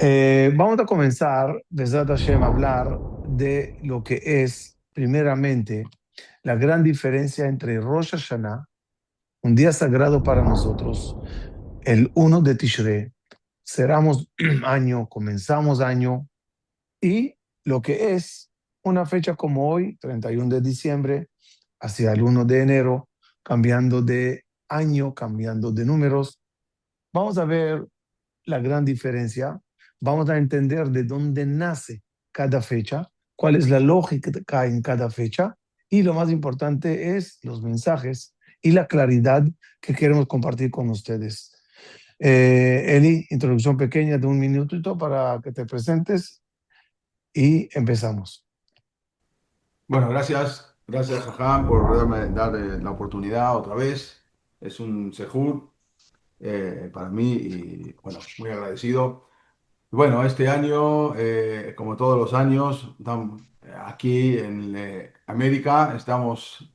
Vamos a comenzar, Besat Hashem, a hablar de lo que es, primeramente, la gran diferencia entre Rosh Hashanah, un día sagrado para nosotros, el 1 de Tishrei, cerramos año, comenzamos año, y lo que es una fecha como hoy, 31 de diciembre, hacia el 1 de enero, cambiando de año, cambiando de números. Vamos a ver la gran diferencia, vamos a entender de dónde nace cada fecha, cuál es la lógica en cada fecha y lo más importante es los mensajes y la claridad que queremos compartir con ustedes. Eli, introducción pequeña de un minutito para que te presentes y empezamos. Bueno, gracias Jajam por dar la oportunidad otra vez. Es un sejur para mí y bueno, muy agradecido. Bueno, este año, como todos los años, aquí en América estamos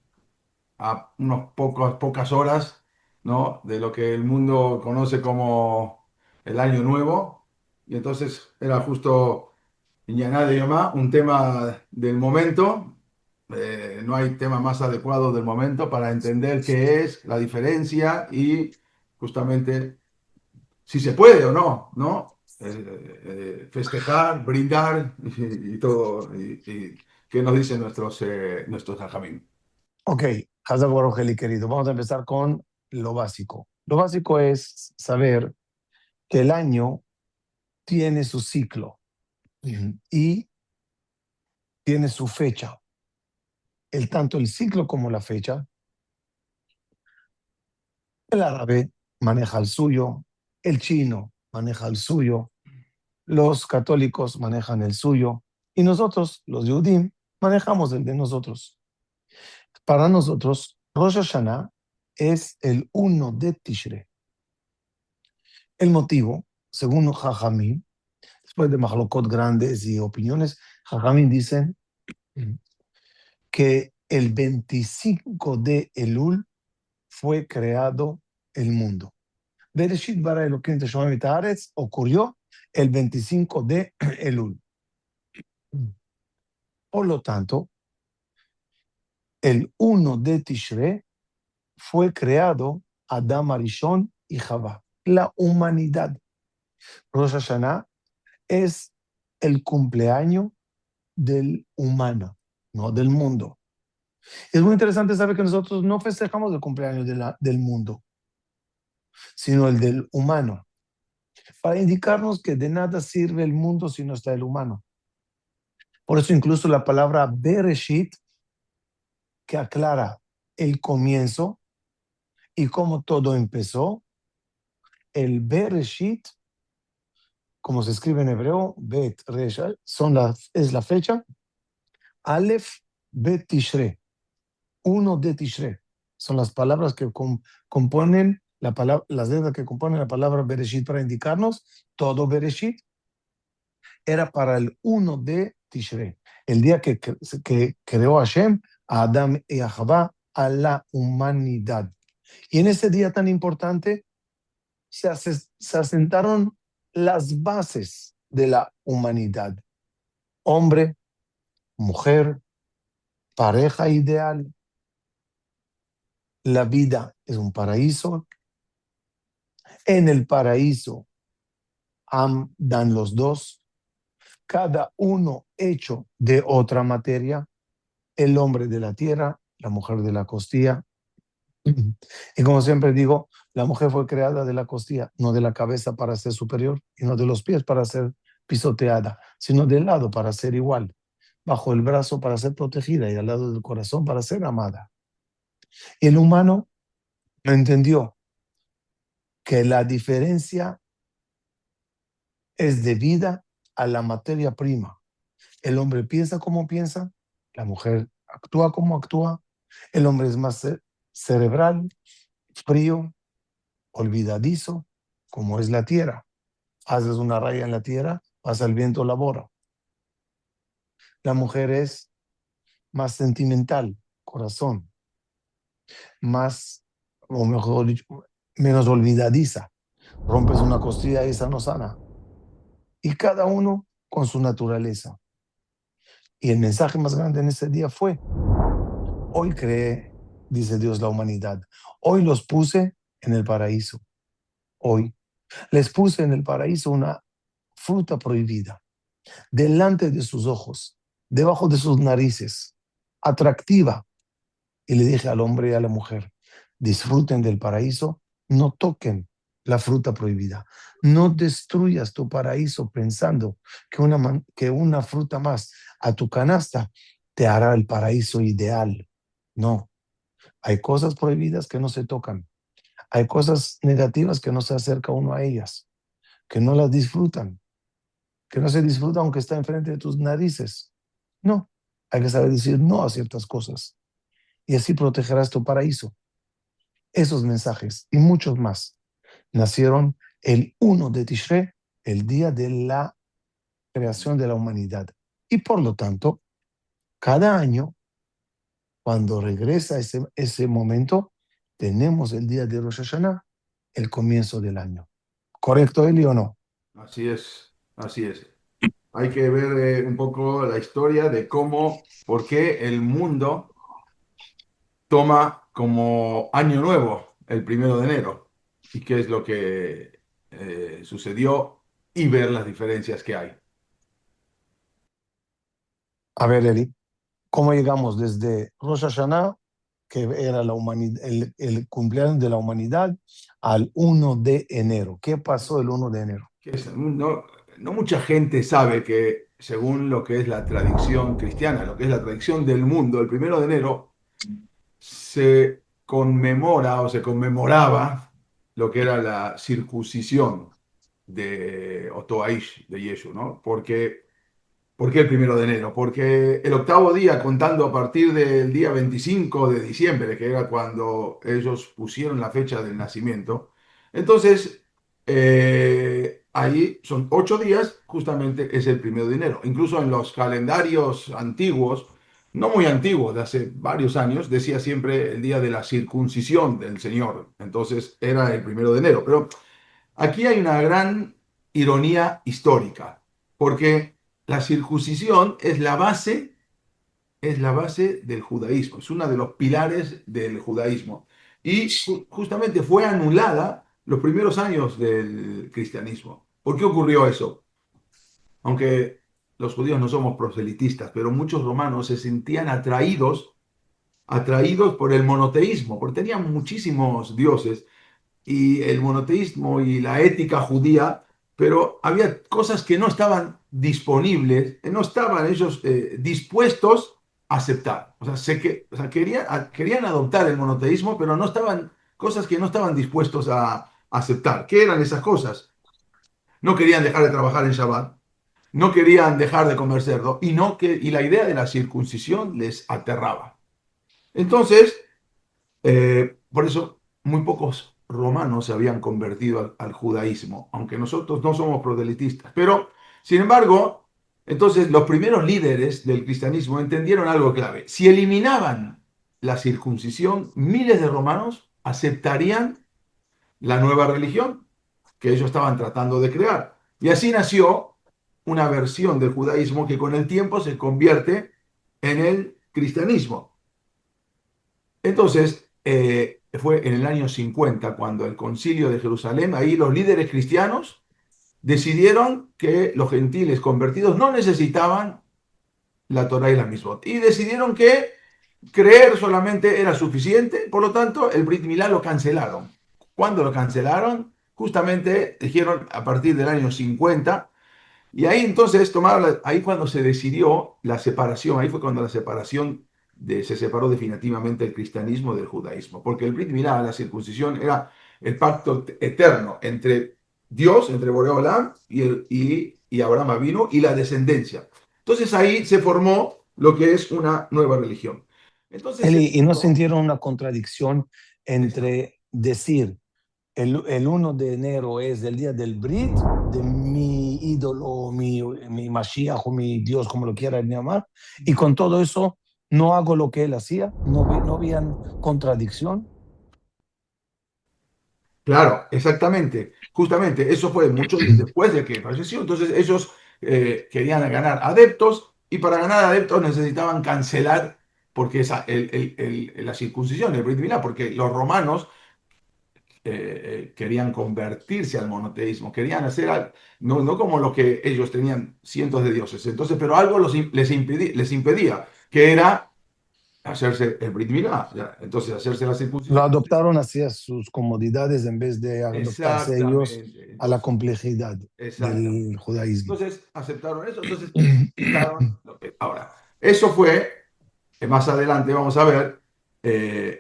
a pocas horas, ¿no?, de lo que el mundo conoce como el Año Nuevo. Y entonces era justo Iñaná de Yomá, un tema del momento. No hay tema más adecuado del momento para entender qué es la diferencia y justamente si se puede o no, ¿no? Festejar, brindar y todo. Y qué nos dicen nuestros hajamim. Ok, Hazak Baruj Eli, querido, vamos a empezar con lo básico. Lo básico es saber que el año tiene su ciclo y tiene su fecha. Tanto el ciclo como la fecha. El árabe maneja el suyo, el chino maneja el suyo, los católicos manejan el suyo y nosotros, los Yehudim, manejamos el de nosotros. Para nosotros, Rosh Hashanah es el 1 de Tishrei. El motivo, según Jajamim, después de Mahlokot grandes y opiniones, Jajamim dicen que el 25 de Elul fue creado el mundo. Bereshit bara Elohim Teshomim et haaretz ocurrió el 25 de Elul. Por lo tanto, el 1 de Tishrei fue creado Adam Arishon y Javá, la humanidad. Rosh Hashanah es el cumpleaños del humano, no del mundo. Es muy interesante saber que nosotros no festejamos el cumpleaños del mundo, sino el del humano, para indicarnos que de nada sirve el mundo si no está el humano. Por eso incluso la palabra Bereshit, que aclara el comienzo y cómo todo empezó, el Bereshit, como se escribe en hebreo, Bet Resh, es la fecha, Aleph Bet Tishrei, 1 de Tishrei. Son las palabras que componen las letras que componen la palabra Bereshit para indicarnos todo Bereshit era para el 1 de Tishrei, el día que creó Hashem a Adam y a Javá, a la humanidad. Y en ese día tan importante se asentaron las bases de la humanidad. Hombre, mujer, pareja ideal. La vida es un paraíso. En el paraíso dan los dos, cada uno hecho de otra materia, el hombre de la tierra, la mujer de la costilla. Y como siempre digo, la mujer fue creada de la costilla, no de la cabeza para ser superior, y no de los pies para ser pisoteada, sino del lado para ser igual, bajo el brazo para ser protegida y al lado del corazón para ser amada. Y el humano no entendió que la diferencia es debida a la materia prima. El hombre piensa como piensa, la mujer actúa como actúa, el hombre es más cerebral, frío, olvidadizo, como es la tierra. Haces una raya en la tierra, pasa el viento, la borra. La mujer es más sentimental, corazón, más, o mejor dicho, menos olvidadiza. Rompes una costilla y esa no sana. y cada uno con su naturaleza. Y el mensaje más grande en ese día fue, hoy creé, dice Dios, la humanidad. Hoy los puse en el paraíso. Hoy les puse en el paraíso una fruta prohibida, delante de sus ojos, debajo de sus narices, atractiva. Y le dije al hombre y a la mujer, disfruten del paraíso, no toquen la fruta prohibida. No destruyas tu paraíso pensando que una fruta más a tu canasta te hará el paraíso ideal. No, hay cosas prohibidas que no se tocan. Hay cosas negativas que no se acerca uno a ellas, que no las disfrutan, que no se disfruta aunque está enfrente de tus narices. No, hay que saber decir no a ciertas cosas y así protegerás tu paraíso. Esos mensajes y muchos más nacieron el 1 de Tishrei, el día de la creación de la humanidad. Y por lo tanto, cada año, cuando regresa ese momento, tenemos el día de Rosh Hashanah, el comienzo del año. ¿Correcto, Eli, o no? Así es, así es. Hay que ver un poco la historia de cómo, por qué el mundo toma como año nuevo el 1 de enero y qué es lo que sucedió y ver las diferencias que hay. A ver, Eli, ¿cómo llegamos desde Rosh Hashanah, que era la humanidad, el cumpleaños de la humanidad, al 1 de enero? ¿Qué pasó el 1 de enero? No, no mucha gente sabe que según lo que es la tradición cristiana, lo que es la tradición del mundo, el 1 de enero se conmemora o se conmemoraba lo que era la circuncisión de Otoaish, de Yeshu, ¿no? ¿Por qué el 1 de enero? Porque el octavo día, contando a partir del día 25 de diciembre, que era cuando ellos pusieron la fecha del nacimiento, entonces ahí son 8 días, justamente es el 1 de enero. Incluso en los calendarios antiguos, no muy antiguos, de hace varios años, decía siempre el día de la circuncisión del Señor. Entonces era el 1 de enero. Pero aquí hay una gran ironía histórica, porque la circuncisión es la base del judaísmo, es uno de los pilares del judaísmo. Y justamente fue anulada los primeros años del cristianismo. ¿Por qué ocurrió eso? Aunque los judíos no somos proselitistas, pero muchos romanos se sentían atraídos por el monoteísmo, porque tenían muchísimos dioses y el monoteísmo y la ética judía, pero había cosas que no estaban disponibles, no estaban ellos dispuestos a aceptar. O sea, querían adoptar el monoteísmo, pero no estaban, cosas que no estaban dispuestos a aceptar. ¿Qué eran esas cosas? No querían dejar de trabajar en Shabbat, no querían dejar de comer cerdo y la idea de la circuncisión les aterraba. Entonces, por eso muy pocos romanos se habían convertido al judaísmo, aunque nosotros no somos proselitistas. Pero, sin embargo, entonces los primeros líderes del cristianismo entendieron algo clave. Si eliminaban la circuncisión, miles de romanos aceptarían la nueva religión que ellos estaban tratando de crear. Y así nació una versión del judaísmo que con el tiempo se convierte en el cristianismo. Entonces, fue en el año 50 cuando el concilio de Jerusalén, ahí los líderes cristianos decidieron que los gentiles convertidos no necesitaban la Torá y la Misbot. Y decidieron que creer solamente era suficiente, por lo tanto, el Brit Milá lo cancelaron. ¿Cuándo lo cancelaron? Justamente dijeron a partir del año 50 y ahí entonces ahí cuando se decidió la separación, ahí fue cuando la separación se separó definitivamente el cristianismo del judaísmo, porque el Brit Milá, la circuncisión, era el pacto eterno entre Dios, entre Boreolam y Abraham Avinu y la descendencia. Entonces ahí se formó lo que es una nueva religión. Entonces, Eli, ¿y no sintieron una contradicción esa- entre decir el 1 de enero es el día del Brit, de mi ídolo, mi Mashiach o mi Dios, como lo quieran llamar, y con todo eso no hago lo que él hacía? ¿No, no habían contradicción? Claro, exactamente. Justamente eso fue mucho después de que falleció. Entonces ellos querían ganar adeptos y para ganar adeptos necesitaban cancelar porque esa, la circuncisión, el Brit Milá, porque los romanos querían convertirse al monoteísmo, querían hacer algo, no, no como lo que ellos tenían cientos de dioses. Entonces, pero algo les impedía, que era hacerse el Brit Milá, ¿ya? Entonces hacerse la Lo circuncisión. adoptaron hacia sus comodidades en vez de adoptarse ellos Exactamente. a la Entonces, complejidad exactamente. del judaísmo. Entonces aceptaron eso, entonces dejaron lo que. Ahora, eso fue, más adelante vamos a ver,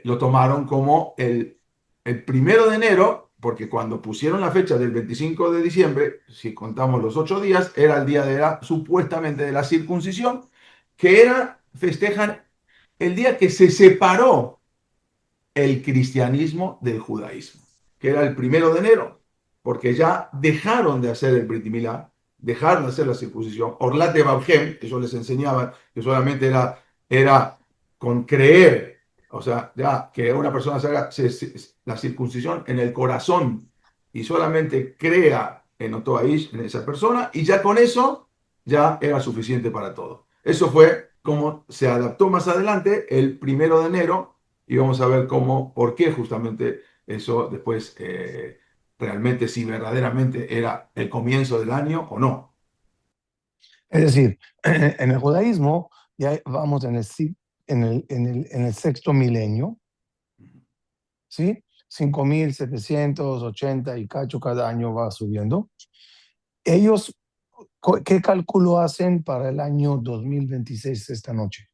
lo tomaron como el 1 de enero, porque cuando pusieron la fecha del 25 de diciembre, si contamos los 8 días, era el día de la, supuestamente de la circuncisión, que era, festejan el día que se separó el cristianismo del judaísmo, que era el 1 de enero, porque ya dejaron de hacer el Brit Milá, dejaron de hacer la circuncisión. Orlat de Babjem, que yo les enseñaba, que solamente era con creer, o sea, ya que una persona se haga la circuncisión en el corazón y solamente crea en Otoaish, en esa persona, y ya con eso ya era suficiente para todo. Eso fue como se adaptó más adelante, el 1 de enero, y vamos a ver cómo, por qué justamente eso después realmente, si verdaderamente era el comienzo del año o no. Es decir, en el judaísmo ya vamos en el sexto milenio, ¿sí? 5780 y cacho cada año va subiendo. Ellos, ¿qué cálculo hacen para el año 2026 esta noche?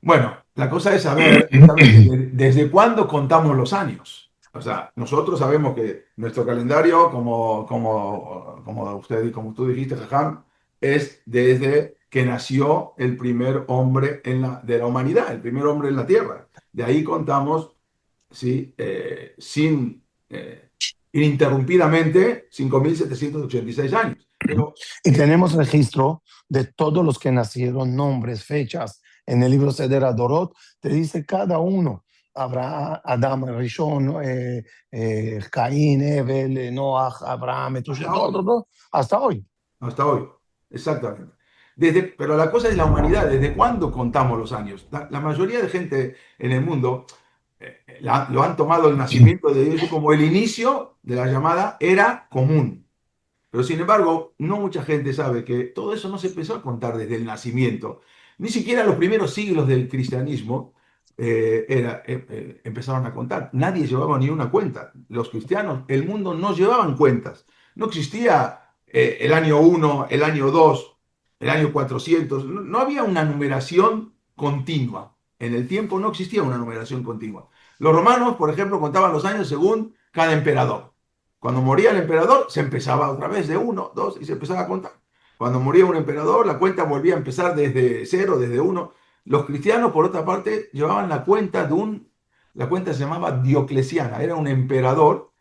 Bueno, la cosa es saber justamente desde cuándo contamos los años. O sea, nosotros sabemos que nuestro calendario, como usted y como tú dijiste, Jajam, es desde que nació el primer hombre de la humanidad, el primer hombre en la tierra. De ahí contamos, ¿sí? Sin ininterrumpidamente 5.786 años. Pero Y tenemos registro de todos los que nacieron, nombres, fechas. En el libro Seder Adorot te dice cada uno. Abraham, Adam, Rishon, Caín, Evel, Noah, Abraham, Metusha, hasta todo, hoy. todo, todo, hasta hoy. Hasta hoy, exactamente. Pero la cosa es la humanidad, ¿desde cuándo contamos los años? La mayoría de gente en el mundo lo han tomado el nacimiento de Dios como el inicio de la llamada era común. Pero sin embargo, no mucha gente sabe que todo eso no se empezó a contar desde el nacimiento. Ni siquiera los primeros siglos del cristianismo empezaron a contar. Nadie llevaba ni una cuenta. Los cristianos, el mundo no llevaban cuentas. No existía el año uno, el año 2, el año 400. No, no había una numeración continua. En el tiempo no existía una numeración continua. Los romanos, por ejemplo, contaban los años según cada emperador. Cuando moría el emperador, se empezaba otra vez de uno, dos, y se empezaba a contar. Cuando moría un emperador, la cuenta volvía a empezar desde cero, desde uno. Los cristianos, por otra parte, llevaban la cuenta la cuenta se llamaba Diocleciana, era un emperador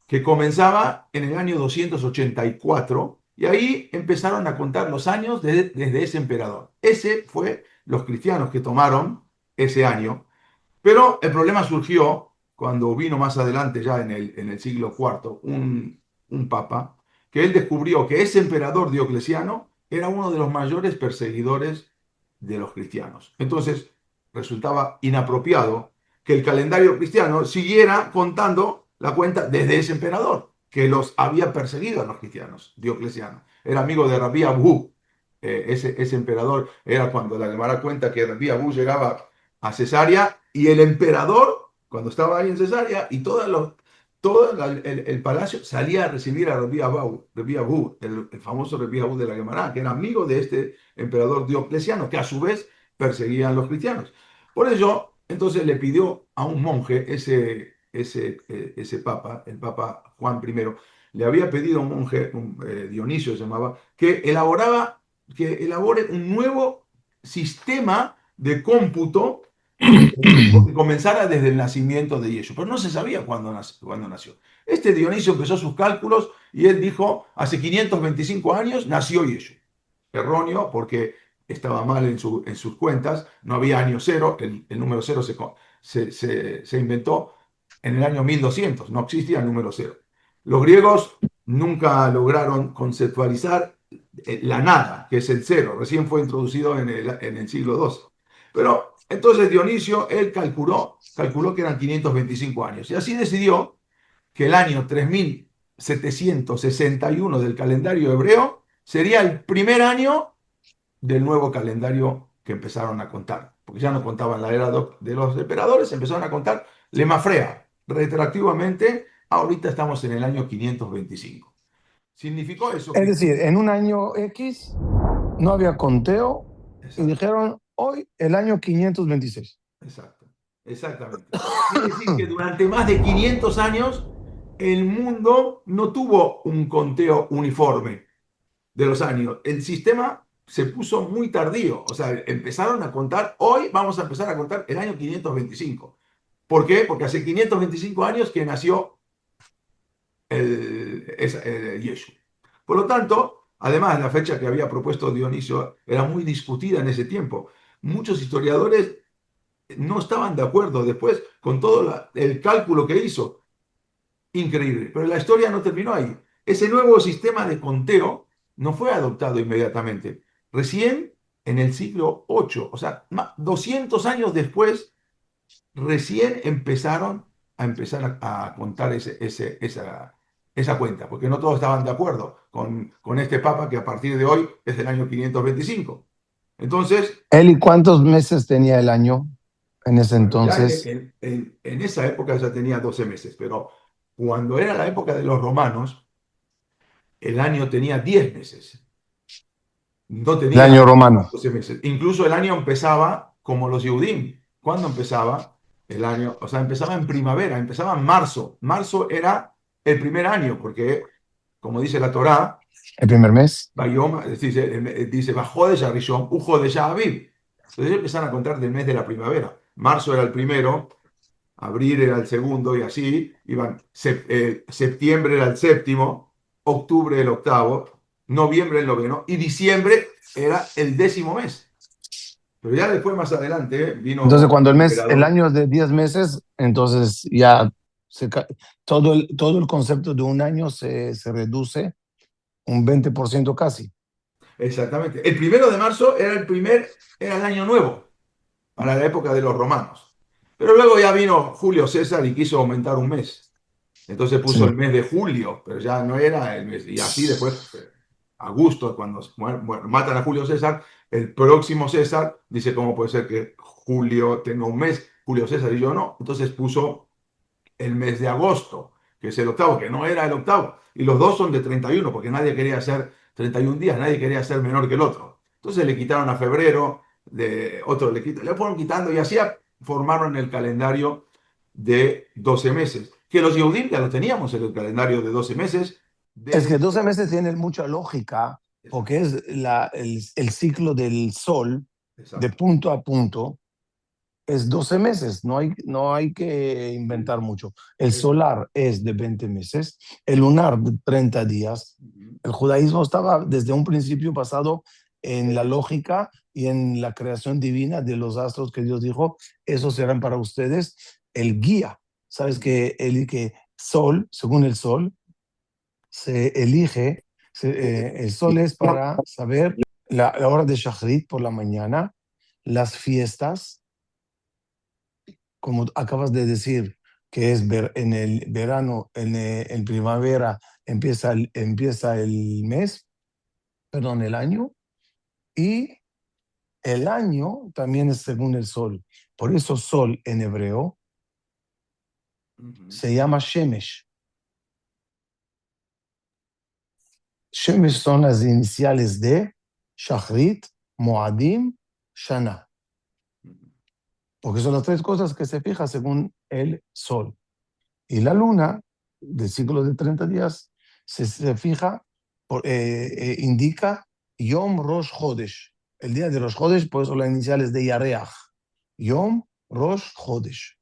que comenzaba en el año 284 y ahí empezaron a contar los años desde ese emperador. Ese fue los cristianos que tomaron ese año, pero el problema surgió cuando vino más adelante, ya en el siglo IV, un papa, que él descubrió que ese emperador Diocleciano era uno de los mayores perseguidores de los cristianos. Entonces, resultaba inapropiado que el calendario cristiano siguiera contando la cuenta desde ese emperador, que los había perseguido a los cristianos, Diocleciano. Era amigo de Rabbi Abu. Ese emperador era cuando la Gemara cuenta que Rabbi Abu llegaba a Cesarea y el emperador, cuando estaba ahí en Cesarea, y todo el palacio salía a recibir a Rabbi Abu, el famoso Rabbi Abu de la Gemara, que era amigo de este emperador Diocleciano, que a su vez perseguía a los cristianos. Por ello, entonces le pidió a un monje, ese papa, el papa Juan I, le había pedido a un monje, Dionisio se llamaba, que elabore un nuevo sistema de cómputo que comenzara desde el nacimiento de Yeshua. Pero no se sabía cuándo nació. Este Dionisio empezó sus cálculos y él dijo, hace 525 años nació Yeshua. Erróneo porque estaba mal en sus cuentas, no había año cero, el número cero se inventó en el año 1200, no existía el número cero. Los griegos nunca lograron conceptualizar la nada, que es el cero, recién fue introducido en el siglo II. Pero entonces Dionisio, él calculó que eran 525 años y así decidió que el año 3761 del calendario hebreo sería el primer año del nuevo calendario que empezaron a contar, porque ya no contaban la era de los emperadores, empezaron a contar Lemafrea, retroactivamente, ahorita estamos en el año 525. Significó eso Es que... decir, en un año X no había conteo y Exacto, dijeron hoy el año 526. exacto, exactamente. Quiere decir que durante más de 500 años el mundo no tuvo un conteo uniforme de los años. El sistema se puso muy tardío, o sea, empezaron a contar, hoy vamos a empezar a contar el año 525. ¿Por qué? Porque hace 525 años que nació Yeshua. Por lo tanto, además, la fecha que había propuesto Dionisio era muy discutida en ese tiempo. Muchos historiadores no estaban de acuerdo después con todo el cálculo que hizo. Increíble. Pero la historia no terminó ahí. Ese nuevo sistema de conteo no fue adoptado inmediatamente. Recién en el siglo VIII, o sea, 200 años después, recién empezaron a contar esa cuenta, porque no todos estaban de acuerdo con este papa que a partir de hoy es del año 525. Entonces, Eli, ¿cuántos meses tenía el año en ese bueno, ya entonces? en esa época ya tenía 12 meses, pero cuando era la época de los romanos, el año tenía 10 meses, no El tenía año romano. 12 meses. Incluso el año empezaba como los Yehudim. ¿Cuándo empezaba el año? O sea, empezaba en primavera, empezaba en marzo. Marzo era el primer año, porque, como dice la Torá, El primer mes. dice, bajó de Yarishon, ujo de Aviv. Entonces empezaron a contar del mes de la primavera. Marzo era el primero, abril era el segundo y así iban. Septiembre era el séptimo, octubre el octavo, noviembre el noveno y diciembre era el 10º mes. Pero ya después, más adelante, Entonces, vino cuando un el emperador. año es de 10 meses, entonces ya todo el concepto de un año se reduce un 20% casi. Exactamente. El 1 de marzo era el año nuevo para la época de los romanos. Pero luego ya vino Julio César y quiso aumentar un mes. Entonces puso el Sí. mes de julio, pero ya no era el mes. Y así después, Augusto, cuando matan a Julio César, el próximo César dice, ¿cómo puede ser que Julio tenga un mes? Julio César y yo no. Entonces puso el mes de agosto, que es el octavo, que no era el octavo. Y los dos son de 31, porque nadie quería hacer 31 días, nadie quería ser menor que el otro. Entonces le quitaron a febrero, otro le fueron quitando y así formaron el calendario de 12 meses. Que los Yehudim ya lo teníamos en el calendario de 12 meses. Es que Desde... 12 meses tiene mucha lógica porque Exacto, es el ciclo del sol de exacto. punto a punto. Es 12 meses, no hay que Sí, inventar mucho. El exacto. solar es de 20 meses, el lunar de 30 días. Ujú. El judaísmo estaba desde un principio basado en la En eso. lógica y en la creación divina de los astros que Dios dijo, esos serán para ustedes el guía. Sabes Ujú. que sol, según el sol, se elige, el sol es para saber la hora de Shachrit por la mañana, las fiestas, como acabas de decir, que es en el verano, en primavera empieza el mes, perdón, el año, y el año también es según el sol. Por eso sol en hebreo Ujú. se llama Shemesh. Shemesh son las iniciales de Shachrit, Moadim, Shana, Ujú. porque son las tres cosas que se fija según el sol. Y la luna, del ciclo de 30 días, se fija, indica Yom Rosh Chodesh. El día de Rosh Chodesh, por eso las iniciales de Yareach. Yom Rosh Chodesh.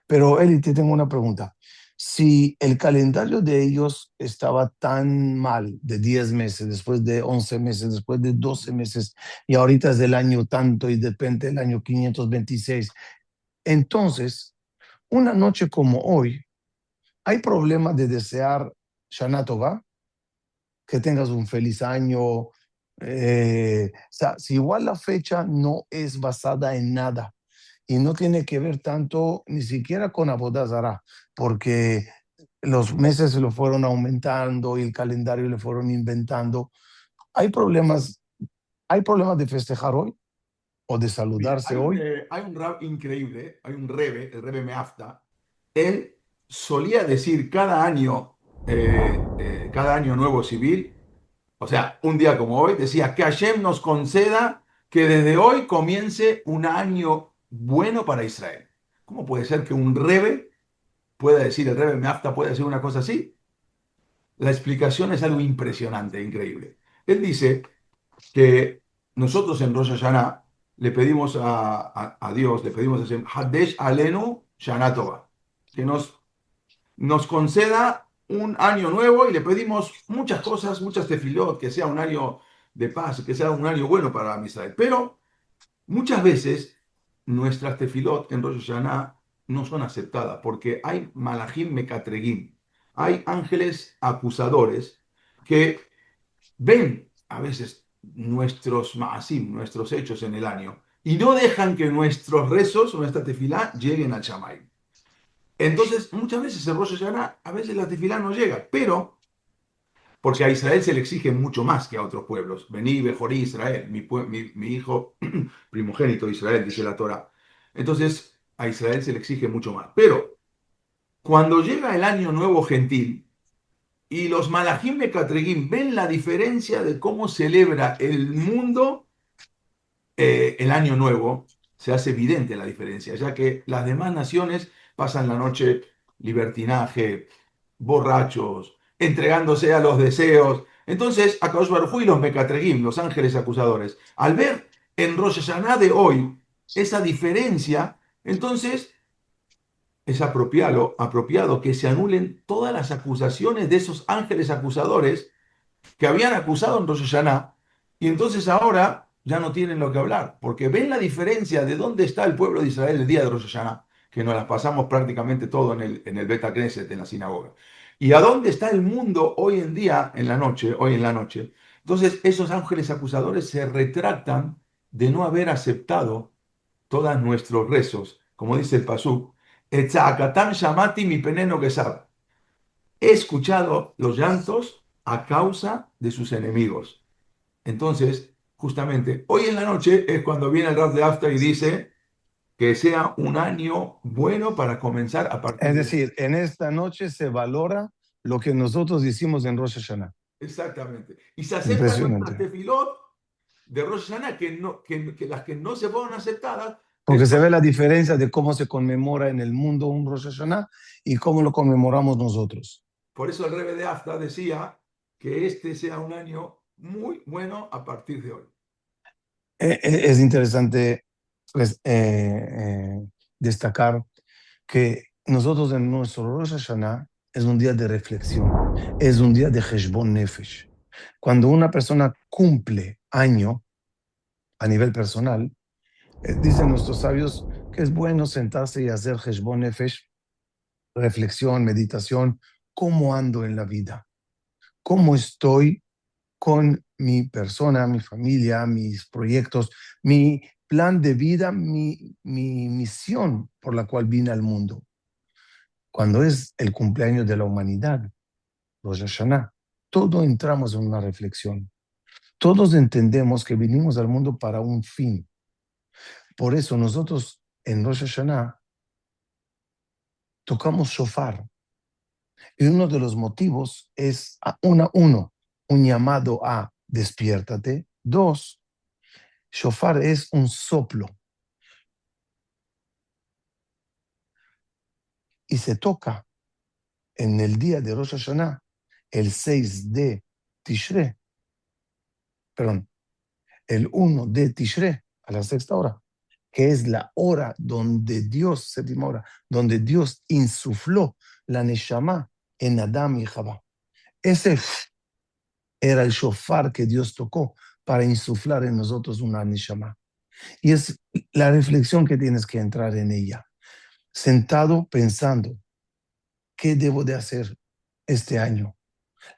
Pero, Eli, te tengo una pregunta. Si el calendario de ellos estaba tan mal, de 10 meses, después de 11 meses, después de 12 meses, y ahorita es del año tanto y depende del año 526, entonces, una noche como hoy, ¿Hay problema de desear Shana Tova? Que tengas un feliz año. O sea, si igual la fecha no es basada en nada y no tiene que ver tanto ni siquiera con Avodah Zará, porque los meses se lo fueron aumentando y el calendario le fueron inventando. ¿Hay problemas, hay problemas de festejar hoy o de Mira, saludarse hoy? hay un rab increíble, hay un rebe, el rebe Meafta. Él solía decir cada año nuevo civil, o sea, un día como hoy, decía que Hashem nos conceda que desde hoy comience un año bueno para Israel. ¿Cómo puede ser que un rebe pueda decir, el rebe Meafta puede decir una cosa así? La explicación es algo impresionante, increíble. Él dice que nosotros en Rosh Hashanah le pedimos a Dios, le pedimos a Hashem, Hadesh Alenu Shana Tova, que nos conceda un año nuevo y le pedimos muchas cosas, muchas tefilot, que sea un año de paz, que sea un año bueno para Israel. Pero muchas veces nuestras tefilot en Rosh Hashanah no son aceptadas porque hay malachim mekatregim, hay ángeles acusadores que ven a veces nuestros maasim, nuestros hechos en el año, y no dejan que nuestros rezos, nuestra tefilá, lleguen al Shamay. Entonces, muchas veces el Rosh Hashanah, a veces la tefilá no llega, pero porque a Israel se le exige mucho más que a otros pueblos. Vení, Bejorí, Israel, mi hijo primogénito de Israel, dice la Torah. Entonces, a Israel se le exige mucho más. Pero cuando llega el año nuevo gentil, y los Malachim Mekatregim ven la diferencia de cómo celebra el mundo el año nuevo, se hace evidente la diferencia, ya que las demás naciones pasan la noche libertinaje, borrachos, entregándose a los deseos. Entonces, Akadosh Baruj Hu y los Mekatregim, los ángeles acusadores, al ver en Rosh Hashanah de hoy esa diferencia, entonces es apropiado que se anulen todas las acusaciones de esos ángeles acusadores que habían acusado en Rosh Hashanah, y entonces ahora ya no tienen lo que hablar, porque ven la diferencia de dónde está el pueblo de Israel el día de Rosh Hashanah, que nos las pasamos prácticamente todo en el Bet Knesset, en la sinagoga, y a dónde está el mundo hoy en día, en la noche, hoy en la noche. Entonces esos ángeles acusadores se retractan de no haber aceptado todos nuestros rezos, como dice el Pasuk, Etzakatan shamati mi peneno gesab. He escuchado los llantos a causa de sus enemigos. Entonces, justamente, hoy en la noche es cuando viene el Rab de Afta y dice que sea un año bueno para comenzar a partir Es de hoy. decir, en esta noche se valora lo que nosotros hicimos en Rosh Hashanah. Exactamente. Y se aceptan nuestras Impresionante. tefilot de Rosh Hashanah, que las que no se fueron aceptadas, Porque es se ve la diferencia de cómo se conmemora en el mundo un Rosh Hashanah y cómo lo conmemoramos nosotros. por eso el Rebbe de Afta decía que este sea un año muy bueno a partir de hoy. Es interesante pues, destacar que nosotros en nuestro Rosh Hashanah es un día de reflexión, es un día de Heshbon Nefesh. Cuando una persona cumple año a nivel personal, dicen nuestros sabios que es bueno sentarse y hacer Heshbon Nefesh, reflexión, meditación, cómo ando en la vida, cómo estoy con mi persona, mi familia, mis proyectos, mi plan de vida, mi misión por la cual vine al mundo. Cuando es el cumpleaños de la humanidad, Rosh Hashanah, todos entramos en una reflexión. Todos entendemos que vinimos al mundo para un fin. Por eso nosotros en Rosh Hashanah tocamos shofar. Y uno de los motivos es, uno, un llamado a despiértate. Dos, shofar es un soplo y se toca en el día de Rosh Hashanah, el 6 de Tishre, perdón, el 1 de Tishre, a la sexta hora, que es la hora donde Dios, séptima hora, donde Dios insufló la Neshama en Adán y Jabá. Ese era el shofar que Dios tocó para insuflar en nosotros una Neshama. Y es la reflexión que tienes que entrar en ella, sentado pensando, ¿Qué debo de hacer este año?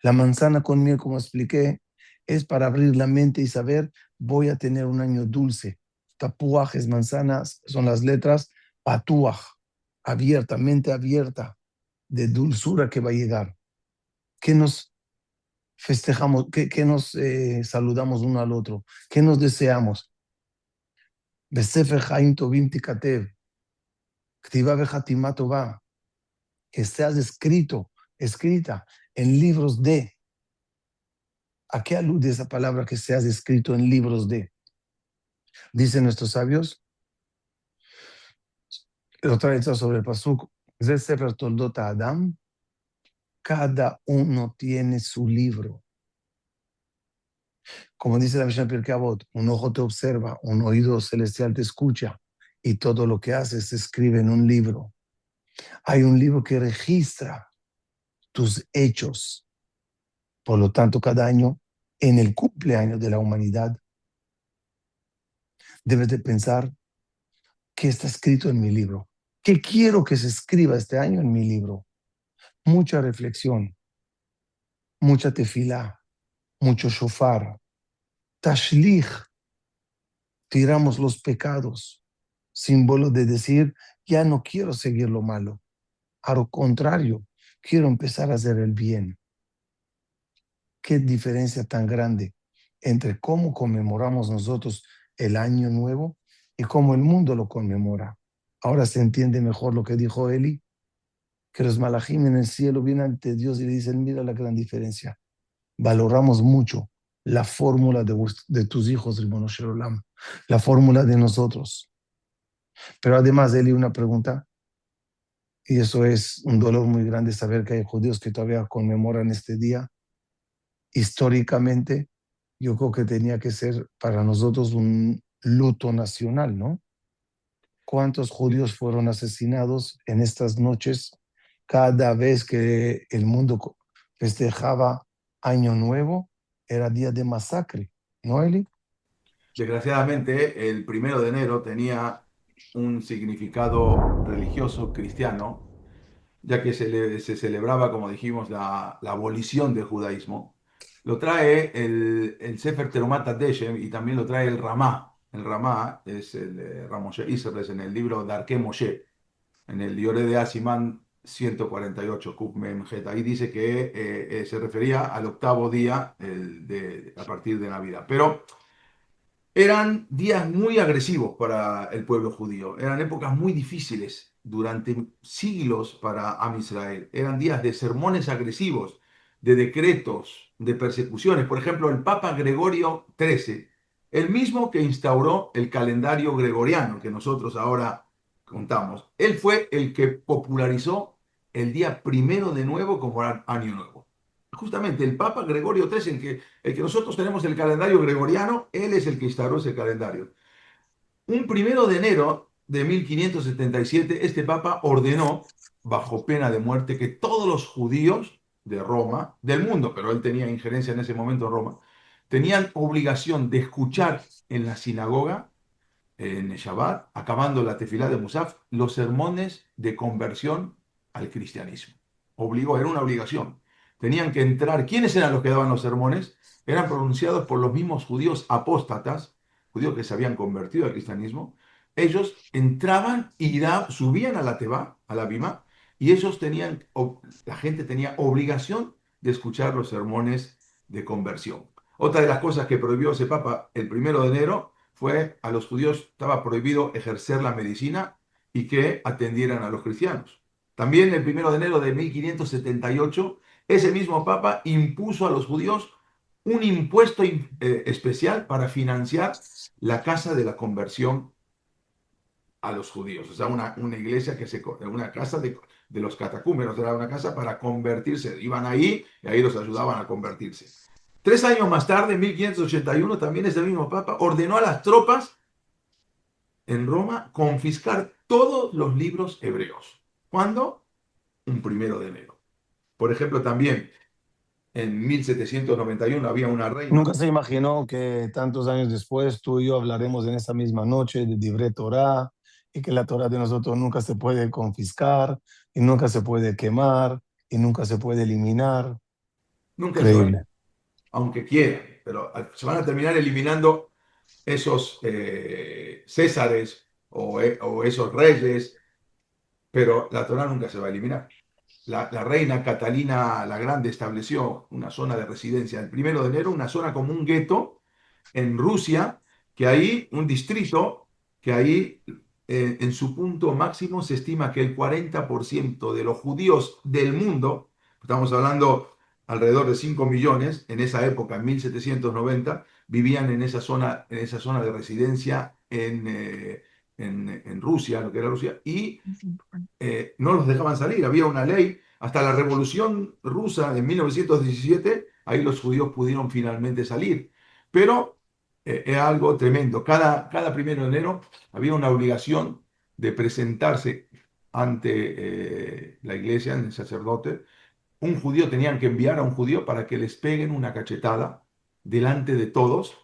La manzana con miel, como expliqué, es para abrir la mente y saber, voy a tener un año dulce. Tapuajes, manzanas, son las letras patuaj, abierta, mente abierta, de dulzura que va a llegar. ¿Qué nos festejamos? ¿Qué nos saludamos uno al otro? ¿Qué nos deseamos? Besefer Chaim Tovim Tikatev, Ktiva Bejatimá Tová, que seas escrita en libros de. ¿A qué alude esa palabra que seas escrito en libros de? Dicen nuestros sabios, lo trae sobre el Pasuk, Sefer Toldot Adam, cada uno tiene su libro. Como dice la Mishnah Pirkei Avot, un ojo te observa, un oído celestial te escucha, y todo lo que haces se escribe en un libro. Hay un libro que registra tus hechos. Por lo tanto, cada año, en el cumpleaños de la humanidad, debes de pensar qué está escrito en mi libro. ¿Qué quiero que se escriba este año en mi libro? Mucha reflexión, mucha tefilá, mucho shofar, tashlich, tiramos los pecados, símbolo de decir, ya no quiero seguir lo malo. A lo contrario, quiero empezar a hacer el bien. Qué diferencia tan grande entre cómo conmemoramos nosotros el año nuevo y cómo el mundo lo conmemora. Ahora se entiende mejor lo que dijo Eli, que los malajim en el cielo vienen ante Dios y le dicen, mira la gran diferencia. Valoramos mucho la fórmula de tus hijos, Ribono Shel Olam, la fórmula de nosotros. Pero además, Eli, una pregunta, y eso es un dolor muy grande saber que hay judíos que todavía conmemoran este día. Históricamente, yo creo que tenía que ser para nosotros un luto nacional, ¿no? ¿Cuántos judíos fueron asesinados en estas noches cada vez que el mundo festejaba Año Nuevo? Era día de masacre, ¿no, Eli? Desgraciadamente, el 1 de enero tenía un significado religioso cristiano, ya que se celebraba, como dijimos, la abolición del judaísmo. Lo trae el Sefer Terumat Adeshem y también lo trae el Ramá. El Ramá es el Ramoshe Isserles en el libro Darke Moshe, en el Diore de Asimán 148, Kuf Mem Het. Ahí dice que se refería al octavo día a partir de Navidad. Pero eran días muy agresivos para el pueblo judío, eran épocas muy difíciles durante siglos para Am Israel. Eran días de sermones agresivos, de decretos, de persecuciones. Por ejemplo, el Papa Gregorio XIII, el mismo que instauró el calendario gregoriano que nosotros ahora contamos, él fue el que popularizó el día 1 de nuevo como año nuevo. Justamente el Papa Gregorio XIII, el que nosotros tenemos el calendario gregoriano, él es el que instauró ese calendario. Un 1 de enero de 1577, este Papa ordenó, bajo pena de muerte, que todos los judíos de Roma, del mundo, pero él tenía injerencia en ese momento en Roma, tenían obligación de escuchar en la sinagoga en Shabbat, acabando la tefilá de Musaf, los sermones de conversión al cristianismo. Obligó, era una obligación. Tenían que entrar. ¿Quiénes eran los que daban los sermones? Eran pronunciados por los mismos judíos apóstatas, judíos que se habían convertido al cristianismo. Ellos entraban y subían a la Teba, a la Bima, y ellos tenían, la gente tenía obligación de escuchar los sermones de conversión. Otra de las cosas que prohibió ese Papa el 1 de enero fue a los judíos estaba prohibido ejercer la medicina y que atendieran a los cristianos. También el 1 de enero de 1578, ese mismo Papa impuso a los judíos un impuesto especial para financiar la casa de la conversión a los judíos. O sea, una iglesia una casa de los catacúmenos, era una casa para convertirse. Iban ahí y ahí los ayudaban a convertirse. 3 años más tarde, en 1581, también ese mismo Papa ordenó a las tropas en Roma confiscar todos los libros hebreos. ¿Cuándo? Un 1 de enero. Por ejemplo, también en 1791 había una reina. Nunca se imaginó que tantos años después tú y yo hablaremos en esa misma noche de Divrei Torah y que la Torah de nosotros nunca se puede confiscar, y nunca se puede quemar, y nunca se puede eliminar. Nunca se va a ir, Increíble. aunque quieran, pero se van a terminar eliminando esos césares o esos reyes, pero la Torá nunca se va a eliminar. La reina Catalina la Grande estableció una zona de residencia el 1 de enero, una zona como un gueto en Rusia, que ahí, un distrito, que ahí en su punto máximo se estima que el 40% de los judíos del mundo, estamos hablando alrededor de 5 millones, en esa época, en 1790, vivían en esa zona de residencia en Rusia, lo que era Rusia, y no los dejaban salir, había una ley, hasta la Revolución Rusa de 1917, ahí los judíos pudieron finalmente salir, pero es algo tremendo. Cada 1 de enero había una obligación de presentarse ante la iglesia, el sacerdote. Un judío tenían que enviar a un judío para que les peguen una cachetada delante de todos,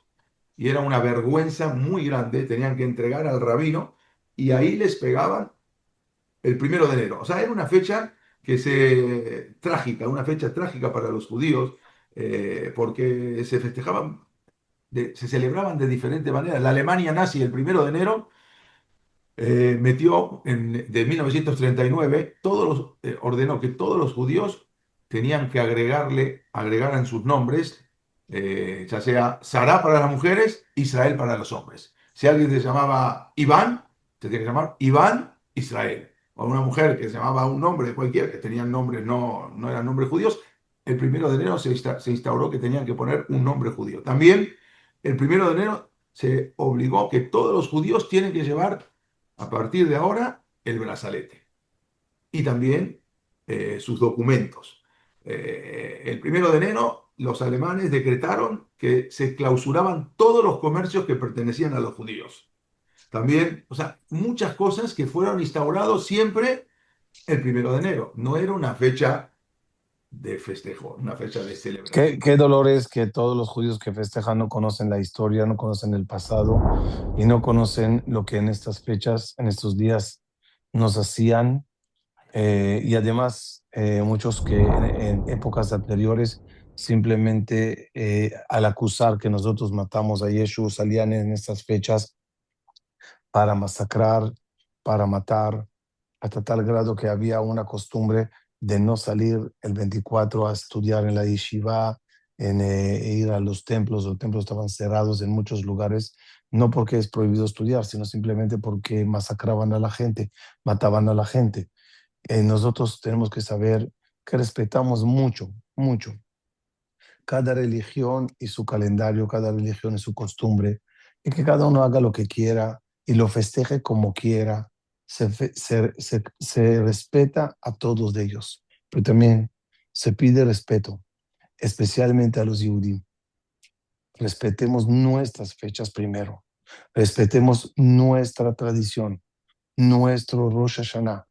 y era una vergüenza muy grande, tenían que entregar al rabino y ahí les pegaban el 1 de enero. O sea, era una fecha trágica, una fecha trágica para los judíos, porque se festejaban, se celebraban de diferente manera. La Alemania nazi el 1 de enero metió de 1939, ordenó que todos los judíos tenían que agregar en sus nombres, ya sea Sará para las mujeres, Israel para los hombres. Si alguien se llamaba Iván, se tiene que llamar Iván Israel. O una mujer que se llamaba un nombre de cualquiera, que tenían nombres, no eran nombres judíos, el 1 de enero se instauró que tenían que poner un nombre judío. También el 1 de enero se obligó que todos los judíos tienen que llevar a partir de ahora el brazalete y también sus documentos. El 1 de enero los alemanes decretaron que se clausuraban todos los comercios que pertenecían a los judíos. También, o sea, muchas cosas que fueron instaurados siempre el 1 de enero. No era una fecha de festejo, una fecha de celebración. Qué dolor es que todos los judíos que festejan no conocen la historia, no conocen el pasado y no conocen lo que en estas fechas, en estos días nos hacían. Y además, muchos que en épocas anteriores simplemente al acusar que nosotros matamos a Yeshua salían en estas fechas para masacrar, para matar, hasta tal grado que había una costumbre de no salir el 24 a estudiar en la yeshiva, e ir a los templos. Los templos estaban cerrados en muchos lugares, no porque es prohibido estudiar, sino simplemente porque masacraban a la gente, mataban a la gente. Nosotros tenemos que saber que respetamos mucho, mucho cada religión y su calendario, cada religión y su costumbre, y que cada uno haga lo que quiera y lo festeje como quiera. Se respeta a todos de ellos, pero también se pide respeto, especialmente a los Yehudim. Respetemos nuestras fechas primero, respetemos nuestra tradición, nuestro Rosh Hashanah.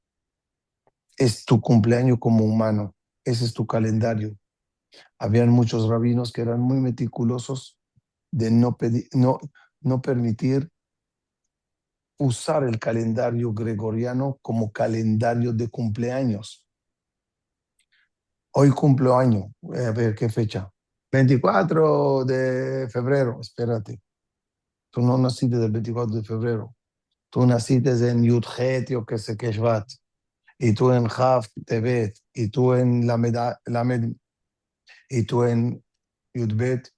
Es tu cumpleaños como humano, ese es tu calendario. Habían muchos rabinos que eran muy meticulosos de no permitir usar el calendario gregoriano como calendario de cumpleaños. Hoy cumplo año, a ver qué fecha. 24 de febrero, espérate. Tú no naciste del 24 de febrero. Tú naciste en Yudhet o que sé qué Shvat. Y tú en Haf Tevet. Y tú en Lamed. Y tú en Yudbet.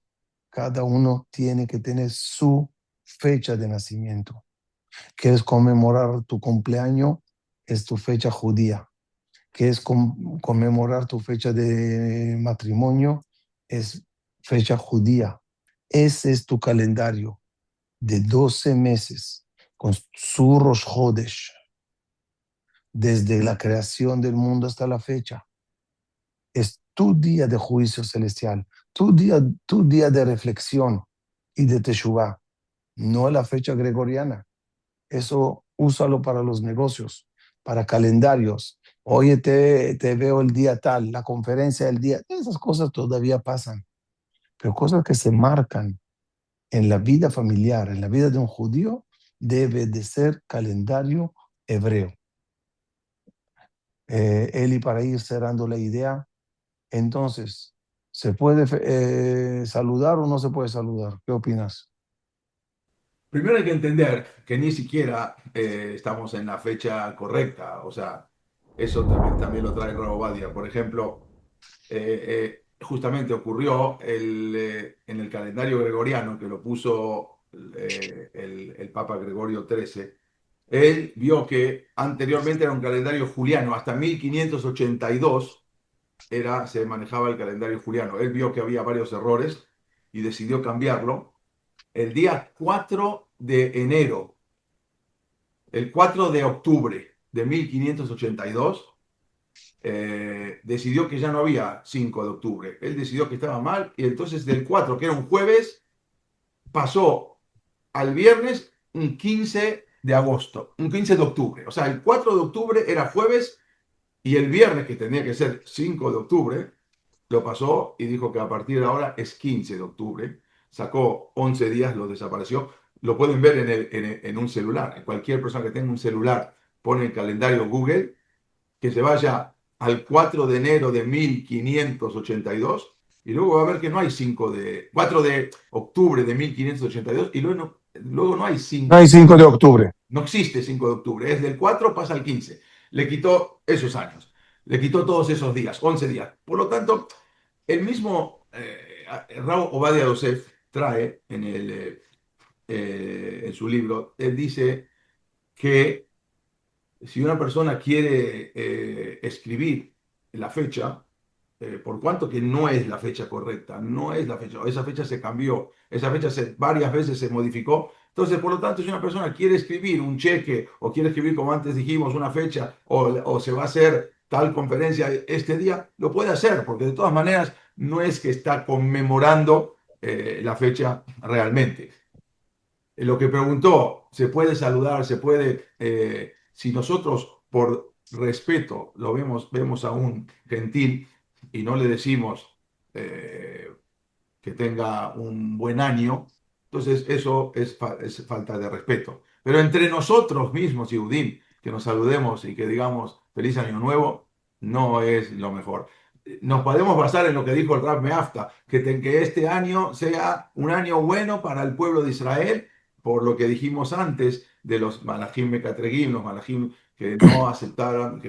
Cada uno tiene que tener su fecha de nacimiento. ¿Quieres conmemorar tu cumpleaños? Es tu fecha judía. ¿Quieres conmemorar tu fecha de matrimonio? Es fecha judía. Ese es tu calendario de 12 meses con su Rosh Hodesh, desde la creación del mundo hasta la fecha. Es tu día de juicio celestial, tu día de reflexión y de Teshuvah, no la fecha gregoriana. Eso úsalo para los negocios, para calendarios. Oye, te veo el día tal, la conferencia del día. Esas cosas todavía pasan, pero cosas que se marcan en la vida familiar, en la vida de un judío, debe de ser calendario hebreo. Eli, para ir cerrando la idea, entonces, ¿se puede saludar o no se puede saludar? ¿Qué opinas? Primero hay que entender que ni siquiera estamos en la fecha correcta, o sea, eso también lo trae Rav Ovadia. Por ejemplo, justamente ocurrió en el calendario gregoriano, que lo puso el Papa Gregorio XIII. Él vio que anteriormente era un calendario juliano, hasta 1582 se manejaba el calendario juliano. Él vio que había varios errores y decidió cambiarlo. El día 4 de enero, el 4 de octubre de 1582, decidió que ya no había 5 de octubre. Él decidió que estaba mal y entonces del 4, que era un jueves, pasó al viernes un 15 de agosto, un 15 de octubre. O sea, el 4 de octubre era jueves y el viernes, que tenía que ser 5 de octubre, lo pasó y dijo que a partir de ahora es 15 de octubre. Sacó 11 días, lo desapareció. Lo pueden ver en un celular. Cualquier persona que tenga un celular pone el calendario Google, que se vaya al 4 de enero de 1582 y luego va a ver que no hay 4 de octubre de 1582 y luego no hay No hay 5, 5 de octubre. no existe 5 de octubre, es del 4 pasa al 15. Le quitó esos años, le quitó todos esos días, 11 días. Por lo tanto, el mismo Rav Ovadia Yosef trae en su libro, él dice que si una persona quiere escribir la fecha, por cuanto que no es la fecha correcta, no es la fecha, esa fecha se cambió, esa fecha varias veces se modificó. Entonces, por lo tanto, si una persona quiere escribir un cheque o quiere escribir, como antes dijimos, una fecha o se va a hacer tal conferencia este día, lo puede hacer, porque de todas maneras no es que está conmemorando la fecha realmente. Lo que preguntó, ¿se puede saludar? ¿Se puede? Si nosotros por respeto vemos a un gentil y no le decimos que tenga un buen año, entonces eso es falta de respeto. Pero entre nosotros mismos, Yehudim, que nos saludemos y que digamos feliz año nuevo, no es lo mejor. Nos podemos basar en lo que dijo el Rab Meafta, que este año sea un año bueno para el pueblo de Israel, por lo que dijimos antes de los malajim mecatregim, los malajim que no aceptaron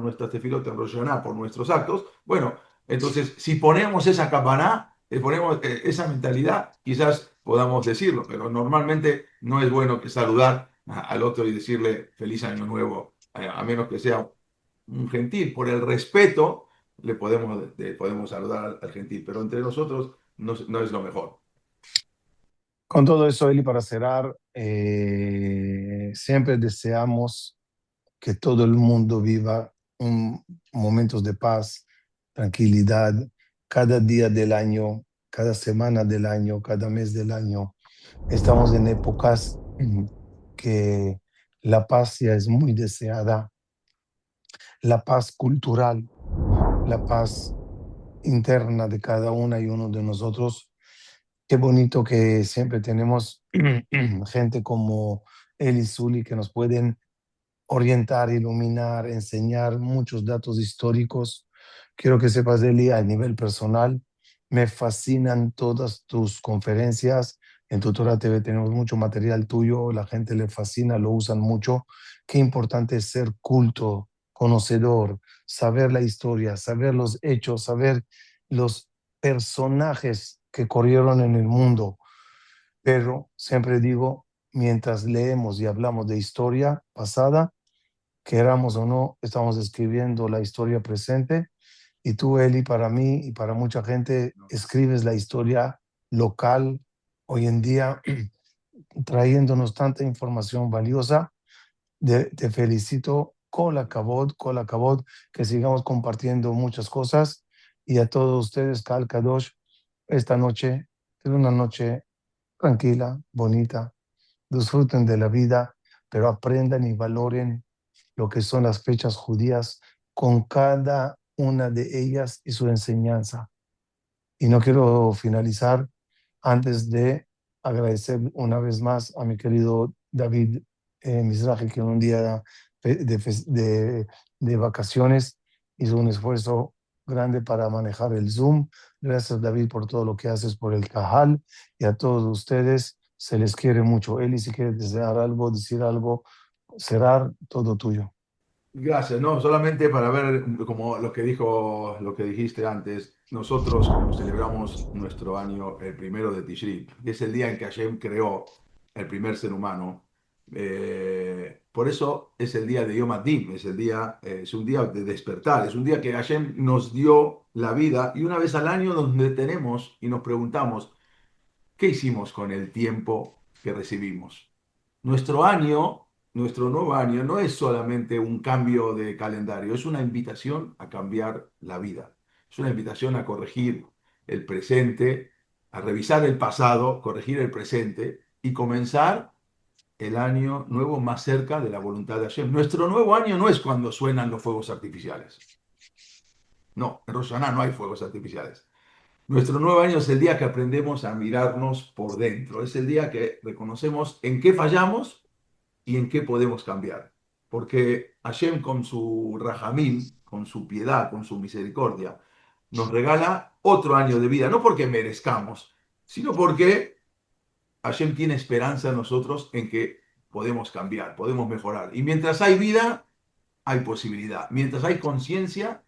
nuestra tefilot en Rosh Hashanah por nuestros actos. Bueno, entonces, si ponemos esa campaná, ponemos esa mentalidad, quizás podamos decirlo, pero normalmente no es bueno que saludar al otro y decirle feliz año nuevo, a menos que sea un gentil. Por el respeto le podemos saludar al gentil, pero entre nosotros no es lo mejor. Con todo eso, Eli, para cerrar, siempre deseamos que todo el mundo viva momentos de paz, tranquilidad, cada día del año, cada semana del año, cada mes del año. Estamos en épocas que la paz ya es muy deseada, la paz cultural, la paz interna de cada una y uno de nosotros. Qué bonito que siempre tenemos gente como Eli Zuli que nos pueden orientar, iluminar, enseñar muchos datos históricos. Quiero que sepas, Eli, a nivel personal, me fascinan todas tus conferencias. En Tutora TV tenemos mucho material tuyo, la gente le fascina, lo usan mucho. Qué importante es ser culto, conocedor, saber la historia, saber los hechos, saber los personajes que corrieron en el mundo. Pero siempre digo, mientras leemos y hablamos de historia pasada, queramos o no, estamos escribiendo la historia presente. Y tú, Eli, para mí y para mucha gente, escribes la historia local hoy en día, trayéndonos tanta información valiosa. Te felicito, Kol Hakavod, que sigamos compartiendo muchas cosas. Y a todos ustedes, Kal Kadosh, esta noche es una noche tranquila, bonita. Disfruten de la vida, pero aprendan y valoren lo que son las fechas judías con cada una de ellas y su enseñanza. Y no quiero finalizar antes de agradecer una vez más a mi querido David Mizrahi, que en un día de vacaciones hizo un esfuerzo grande para manejar el Zoom. Gracias, David, por todo lo que haces por el Cajal, y a todos ustedes se les quiere mucho. Eli, si quieres desear algo, decir algo, cerrar, todo tuyo. Gracias, no, solamente para ver como lo que dijiste antes, nosotros como celebramos nuestro año el primero de Tishri, que es el día en que Hashem creó el primer ser humano, por eso es el día de Yom Adin, es el día, es un día de despertar, es un día que Hashem nos dio la vida y una vez al año nos detenemos y nos preguntamos, ¿qué hicimos con el tiempo que recibimos? Nuestro año, nuestro nuevo año, no es solamente un cambio de calendario, es una invitación a cambiar la vida. Es una invitación a corregir el presente, a revisar el pasado, corregir el presente y comenzar el año nuevo más cerca de la voluntad de Hashem. Nuestro nuevo año no es cuando suenan los fuegos artificiales. No, en Rosh Hashanah no hay fuegos artificiales. Nuestro nuevo año es el día que aprendemos a mirarnos por dentro. Es el día que reconocemos en qué fallamos y en qué podemos cambiar. Porque Hashem con su rajamín, con su piedad, con su misericordia, nos regala otro año de vida. No porque merezcamos, sino porque Hashem tiene esperanza en nosotros en que podemos cambiar, podemos mejorar. Y mientras hay vida, hay posibilidad. Mientras hay conciencia,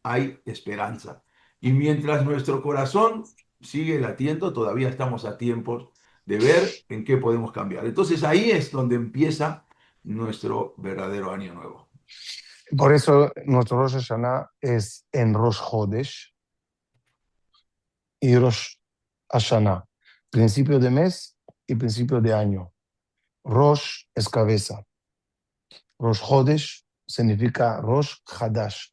hay esperanza. Y mientras nuestro corazón sigue latiendo, todavía estamos a tiempo de ver en qué podemos cambiar. Entonces ahí es donde empieza nuestro verdadero año nuevo. Por eso nuestro Rosh Hashanah es en Rosh Hodesh y Rosh Hashanah, principio de mes y principio de año. Rosh es cabeza. Rosh Hodesh significa Rosh Hadash,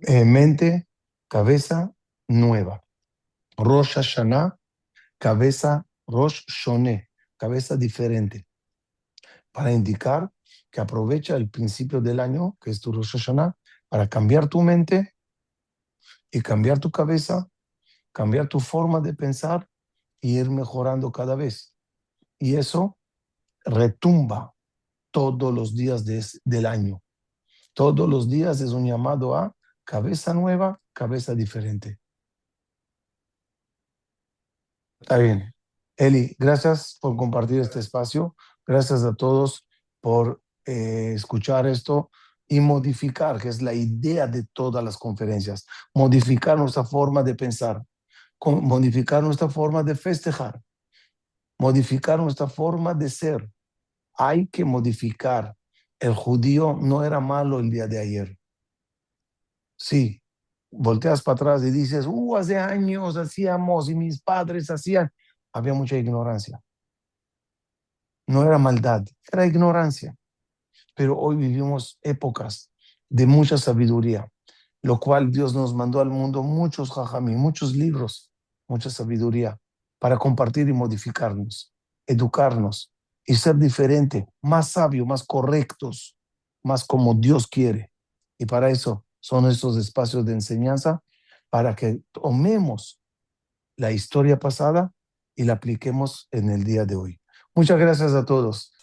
mente, cabeza nueva. Rosh Hashanah, cabeza Rosh Shoneh, cabeza diferente, para indicar que aprovecha el principio del año, que es tu Rosh Hashanah, para cambiar tu mente y cambiar tu cabeza, cambiar tu forma de pensar y ir mejorando cada vez. Y eso retumba todos los días del año. Todos los días es un llamado a cabeza nueva, cabeza diferente. Está bien. Eli, gracias por compartir este espacio. Gracias a todos por escuchar esto y modificar, que es la idea de todas las conferencias, modificar nuestra forma de pensar, modificar nuestra forma de festejar, modificar nuestra forma de ser. Hay que modificar. El judío no era malo el día de ayer. Sí, volteas para atrás y dices, hace años hacíamos y mis padres hacían. Había mucha ignorancia. No era maldad, era ignorancia. Pero hoy vivimos épocas de mucha sabiduría, lo cual Dios nos mandó al mundo muchos jajamí, muchos libros, mucha sabiduría para compartir y modificarnos, educarnos y ser diferente, más sabio, más correctos, más como Dios quiere. Y para eso son estos espacios de enseñanza, para que tomemos la historia pasada y la apliquemos en el día de hoy. Muchas gracias a todos.